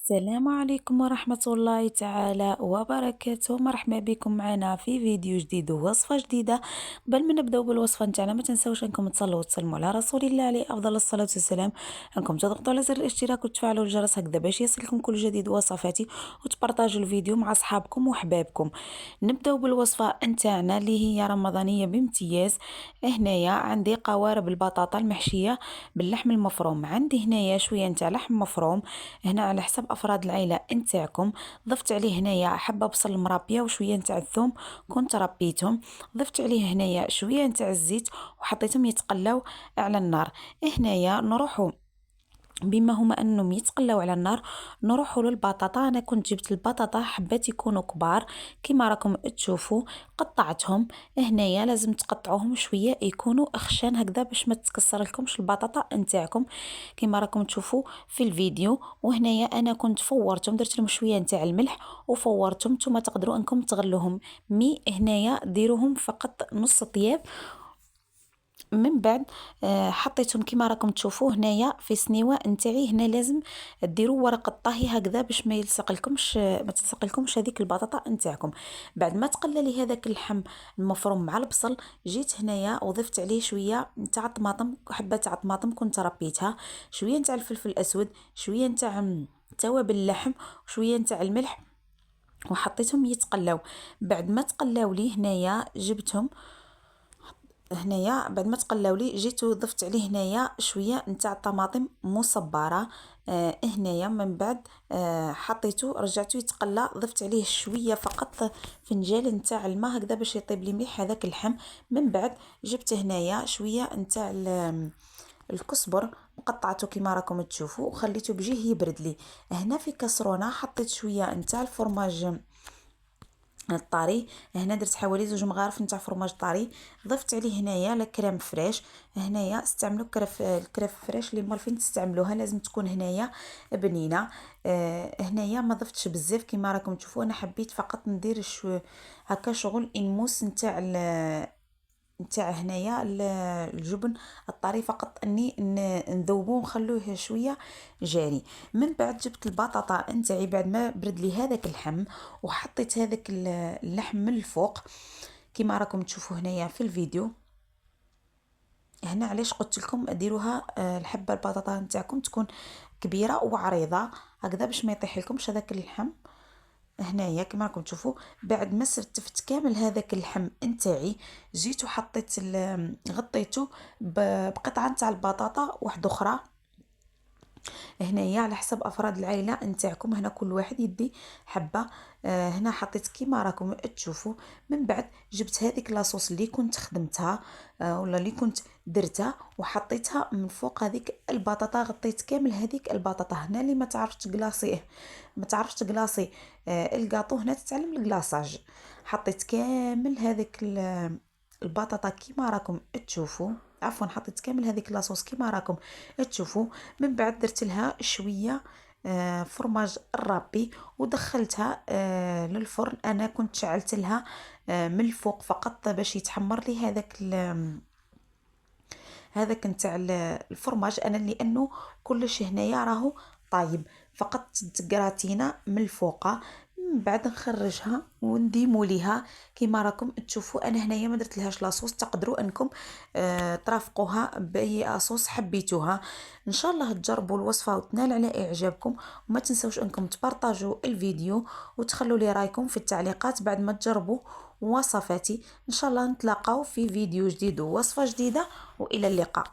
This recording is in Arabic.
السلام عليكم ورحمة الله تعالى وبركاته. مرحبا بكم معنا في فيديو جديد ووصفة جديدة. قبل ما نبداو بالوصفة نتاعنا ما تنساوش انكم تصلوا وتسلموا على رسول الله عليه افضل الصلاة والسلام، انكم تضغطوا على زر الاشتراك وتفعلوا الجرس هكذا باش يصلكم كل جديد وصفاتي، وتبارطاجوا الفيديو مع اصحابكم وحبابكم. نبداو بالوصفة نتاعنا اللي هي رمضانية بامتياز. هنايا عندي قوارب البطاطا المحشية باللحم المفروم، عندي هنايا شوية نتاع لحم مفروم هنا على حسب افراد العائله نتاعكم. ضفت عليه هنايا حبه بصل مربيه وشويه نتاع الثوم كنت ربيتهم. ضفت عليه هنايا شويه نتاع الزيت وحطيتهم يتقلاو على النار. هنايا نروحوا بما هما انهم يتقلاو على النار، نروحوا للبطاطا. انا كنت جبت البطاطا حبات يكونوا كبار كما راكم تشوفوا، قطعتهم. هنايا لازم تقطعوهم شويه يكونوا اخشان هكذا باش ما تتكسر لكمش البطاطا نتاعكم كما راكم تشوفوا في الفيديو. وهنايا انا كنت فورتهم، درت لهم شويه نتاع الملح وفورتهم. نتوما تقدروا انكم تغلوهم، هنايا ديروهم فقط نص طياب. من بعد حطيتهم كما راكم تشوفوا هنايا في سنيوه نتاعي. هنا لازم ديروا ورق الطهي هكذا باش ما يلصق لكمش، ما تلصق لكمش هذيك البطاطا نتاعكم. بعد ما تقلى لي هذاك اللحم المفروم مع البصل، جيت هنايا وضفت عليه شويه نتاع الطماطم، حبه تاع الطماطم كنت ربيتها، شويه نتاع الفلفل الاسود، شويه نتاع توابل اللحم وشويه نتاع الملح، وحطيتهم يتقلاو. بعد ما تقلاو لي هنايا جبتهم. هنايا بعد ما تقلاو لي جيت وضفت عليه هنايا شويه نتاع الطماطم مصبره. هنايا من بعد حطيته رجعته يتقلى، ضفت عليه شويه فقط فنجال نتاع الماء هكذا باش يطيب لي مليح هذاك اللحم. من بعد جبت هنايا شويه نتاع الكزبر قطعته كما راكم تشوفوا وخليته بجيه يبرد لي. هنا في كسرونه حطيت شويه نتاع الفرماج الطري، هنا درت حوالي 2 مغارف نتاع فرماج طري. ضفت عليه هنايا الكريم فريش. هنايا استعملوا الكريم فريش اللي مالفين تستعملوها لازم تكون هنايا بنينه. هنايا ما ضفتش بزاف كما راكم تشوفوا، انا حبيت فقط ندير هكا شغل انموس نتاع هنايا الجبن الطري، فقط اني نذوبوه ونخلوه شويه جاري. من بعد جبت البطاطا نتاعي بعد ما برد لي هذاك اللحم، وحطيت هذاك اللحم من الفوق كما راكم تشوفوا هنايا في الفيديو. هنا علاش قلت لكم ديروها الحبه البطاطا نتاعكم تكون كبيره وعريضه هكذا باش ما يطيح لكمش هذاك اللحم. هنايا كما راكم تشوفوا بعد ما سرتفت كامل هذاك اللحم نتاعي، جيت وحطيت غطيته بقطعه نتاع البطاطا واحده اخرى. هنايا على حسب افراد العائله نتاعكم، هنا كل واحد يدي حبه. هنا حطيت كيما راكم تشوفوا. من بعد جبت هذيك لاصوص اللي كنت خدمتها ولا اللي كنت درتها وحطيتها من فوق هذيك البطاطا، غطيت كامل هذيك البطاطا. هنا اللي ما تعرفش تقلاصيه، ما تعرفش تقلاصي الكاطو، هنا تتعلم الكلاصاج. حطيت كامل هذيك البطاطا كيما راكم تشوفوا، عفوا حطيت كامل هذيك لاصوص كيما راكم تشوفوا. من بعد درت لها شويه فرماج الرابي ودخلتها للفرن. انا كنت شعلت لها من الفوق فقط باش يتحمر لي هذاك نتاع الفرماج انا، لانه كلش هنايا راهو طايب، فقط تقراتينا من الفوق. من بعد نخرجها ونديمو ليها كيما راكم تشوفوا. انا هنايا ما درت لهاش لاصوص، تقدروا انكم ترافقوها باي صوص حبيتوها. ان شاء الله تجربوا الوصفه وتنال على اعجابكم، وما تنسوش انكم تبارطاجوا الفيديو وتخلوا لي رايكم في التعليقات بعد ما تجربوا وصفاتي. ان شاء الله نتلاقاو في فيديو جديد ووصفه جديده، والى اللقاء.